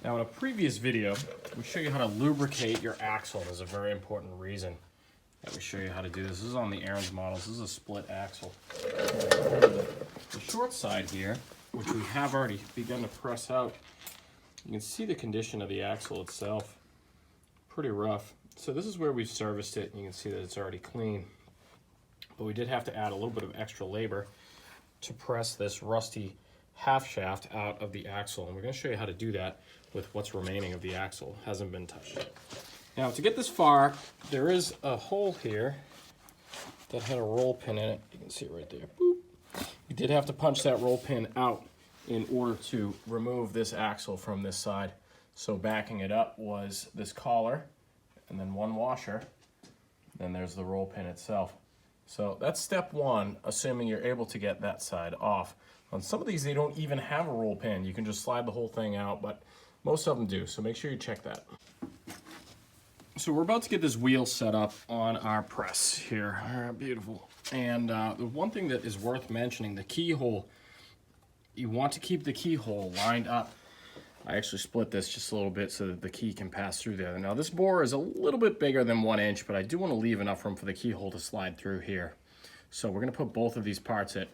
Now in a previous video, we show you how to lubricate your axle. There's a very important reason that we show you how to do this. This is on the Ariens models. This is a split axle. The short side here, which we have already begun to press out, you can see the condition of the axle itself. Pretty rough. So this is where we've serviced it, and you can see that it's already clean. But we did have to add a little bit of extra labor to press this rusty half shaft out of the axle, and we're going to show you how to do that with what's remaining of the axle. Hasn't been touched yet. Now to get this far, there is a hole here that had a roll pin in it. You can see it right there. Boop. You did have to punch that roll pin out in order to remove this axle from this side. So backing it up was this collar and then one washer. Then there's the roll pin itself. So that's step one, assuming you're able to get that side off. On some of these, they don't even have a roll pin. You can just slide the whole thing out, but most of them do, so make sure you check that. So we're about to get this wheel set up on our press here. All right, beautiful. And the one thing that is worth mentioning, the keyhole, you want to keep the keyhole lined up. I actually split this just a little bit so that the key can pass through there. Now this bore is a little bit bigger than 1 inch, but I do want to leave enough room for the keyhole to slide through here. So we're going to put both of these parts at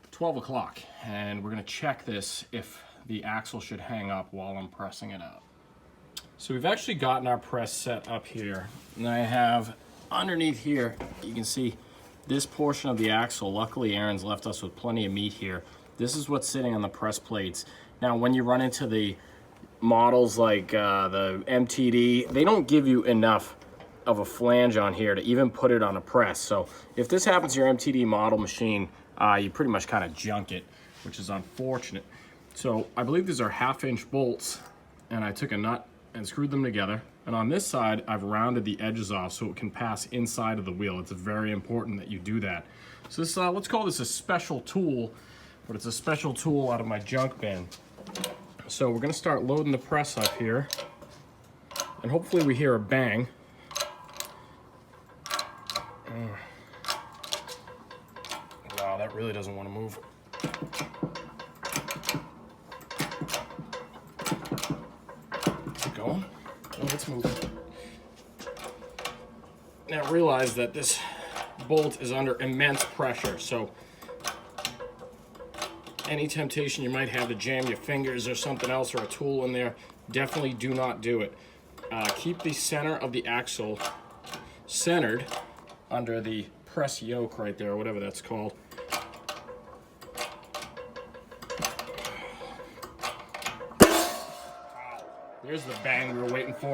12 o'clock, and we're going to check this if the axle should hang up while I'm pressing it out. So we've actually gotten our press set up here, and I have underneath here, you can see this portion of the axle. Luckily Ariens left us with plenty of meat here. This is what's sitting on the press plates. Now when you run into the models like the MTD, they don't give you enough of a flange on here to even put it on a press. So if this happens to your MTD model machine, you pretty much kind of junk it, which is unfortunate. So I believe these are 1/2-inch bolts, and I took a nut and screwed them together. And on this side, I've rounded the edges off so it can pass inside of the wheel. It's very important that you do that. So this, let's call this a special tool, but it's a special tool out of my junk bin. So we're gonna start loading the press up here, and hopefully we hear a bang. Wow, that really doesn't want to move. Keep going. Oh, it's moving. Now realize that this bolt is under immense pressure, so any temptation you might have to jam your fingers or something else or a tool in there, definitely do not do it. Keep the center of the axle centered under the press yoke right there, or whatever that's called. There's the bang we were waiting for.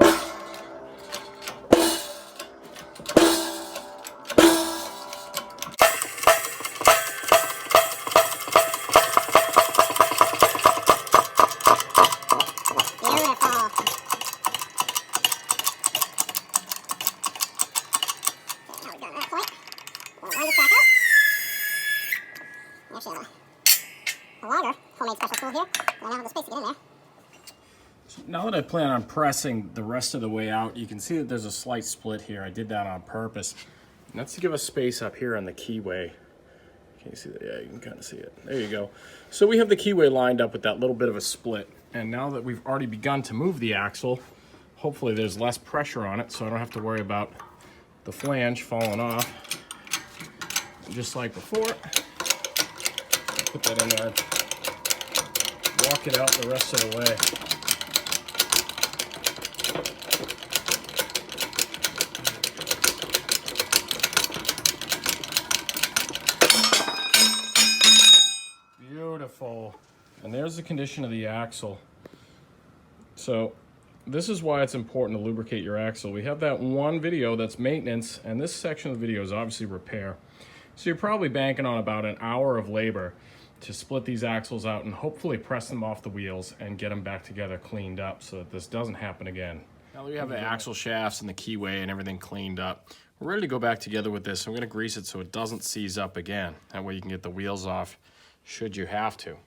Now that I plan on pressing the rest of the way out, you can see that there's a slight split here. I did that on purpose. And that's to give us space up here on the keyway. Can you see that? Yeah, you can kind of see it. There you go. So we have the keyway lined up with that little bit of a split. And now that we've already begun to move the axle, hopefully there's less pressure on it so I don't have to worry about the flange falling off. Just like before, put that in there, walk it out the rest of the way. Beautiful. And there's the condition of the axle. So this is why it's important to lubricate your axle. We have that one video that's maintenance, and this section of the video is obviously repair. So you're probably banking on about an hour of labor to split these axles out and hopefully press them off the wheels and get them back together cleaned up so that this doesn't happen again. Now that we have the axle shafts and the keyway and everything cleaned up, we're ready to go back together with this. I'm going to grease it so it doesn't seize up again. That way you can get the wheels off should you have to.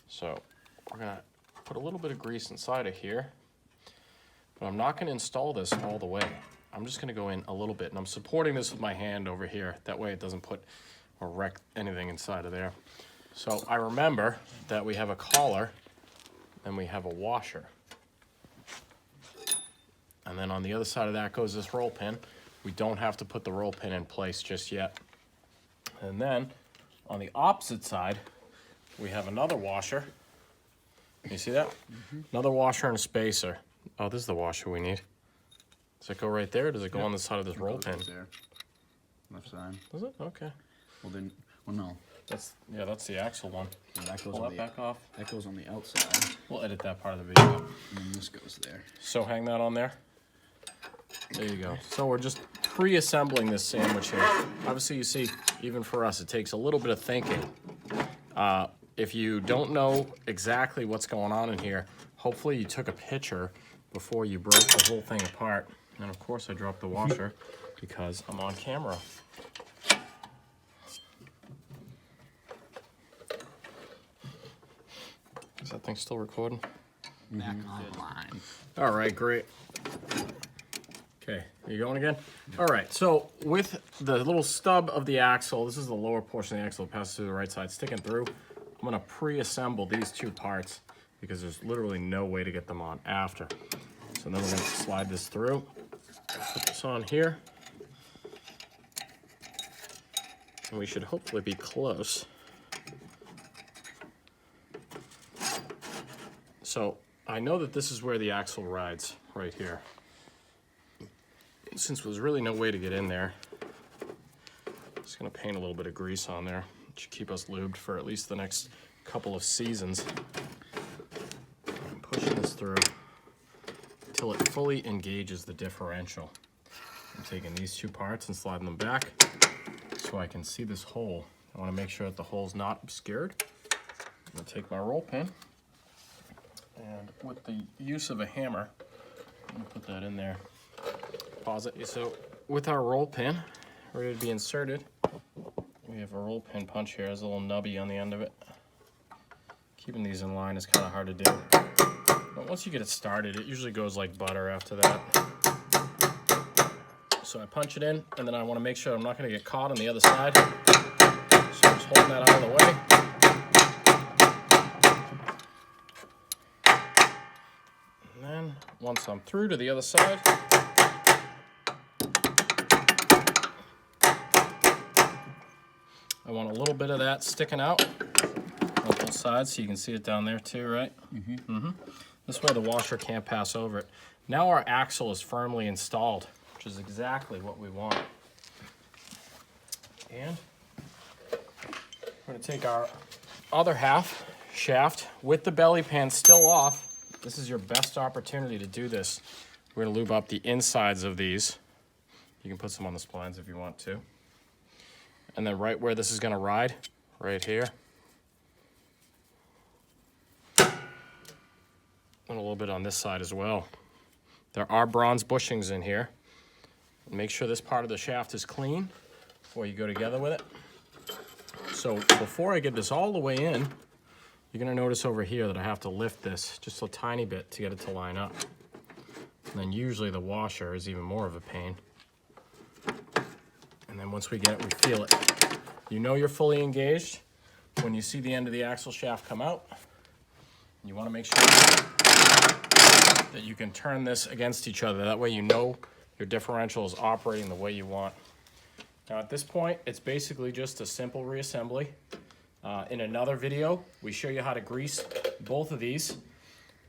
So we're going to put a little bit of grease inside of here, but I'm not going to install this all the way. I'm just going to go in a little bit, and I'm supporting this with my hand over here. That way it doesn't put or wreck anything inside of there. So I remember that we have a collar and we have a washer. And then on the other side of that goes this roll pin. We don't have to put the roll pin in place just yet. And then on the opposite side, we have another washer. You see that? Another washer and a spacer. Oh, this is the washer we need. Does it go right there, or does it go on the side of this roll pin? There. Left side. Does it? Okay. Well then, well no. That's the axle one. Yeah, that goes Pull on that back off. That goes on the outside. We'll edit that part of the video. And then this goes there. So hang that on there. There you go. So we're just pre-assembling this sandwich here. Obviously, you see, even for us, it takes a little bit of thinking. If you don't know exactly what's going on in here, hopefully you took a picture before you broke the whole thing apart. And of course, I dropped the washer because I'm on camera. Is that thing still recording? Back online. All right, great. Okay, you going again? All right, so with the little stub of the axle, this is the lower portion of the axle that passes through the right side, sticking through, I'm gonna pre-assemble these two parts because there's literally no way to get them on after. So then we're gonna slide this through, put this on here, and we should hopefully be close. So I know that this is where the axle rides, right here. Since there's really no way to get in there, I'm just gonna paint a little bit of grease on there. It should keep us lubed for at least the next couple of seasons. I'm pushing this through until it fully engages the differential. I'm taking these two parts and sliding them back so I can see this hole. I wanna make sure that the hole's not obscured. I'm gonna take my roll pin, and with the use of a hammer, I'm gonna put that in there. Pause it. So with our roll pin ready to be inserted, we have a roll pin punch here. There's a little nubby on the end of it. Keeping these in line is kind of hard to do. But once you get it started, it usually goes like butter after that. So I punch it in, and then I want to make sure I'm not going to get caught on the other side. So I'm just holding that out of the way. And then once I'm through to the other side, I want a little bit of that sticking out on both sides so you can see it down there too, right? This way the washer can't pass over it. Now our axle is firmly installed, which is exactly what we want. And we're gonna take our other half shaft with the belly pan still off. This is your best opportunity to do this. We're gonna lube up the insides of these. You can put some on the splines if you want to. And then right where this is gonna ride, right here. And a little bit on this side as well. There are bronze bushings in here. Make sure this part of the shaft is clean before you go together with it. So before I get this all the way in, you're gonna notice over here that I have to lift this just a tiny bit to get it to line up. And then usually the washer is even more of a pain. And then once we get it, we feel it. You know you're fully engaged when you see the end of the axle shaft come out. You want to make sure that you can turn this against each other. That way you know your differential is operating the way you want. Now at this point, it's basically just a simple reassembly. In another video, we show you how to grease both of these.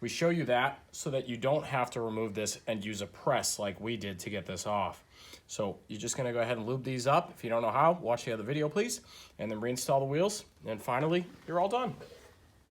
We show you that so that you don't have to remove this and use a press like we did to get this off. So you're just gonna go ahead and lube these up. If you don't know how, watch the other video, please, and then reinstall the wheels. And finally, you're all done.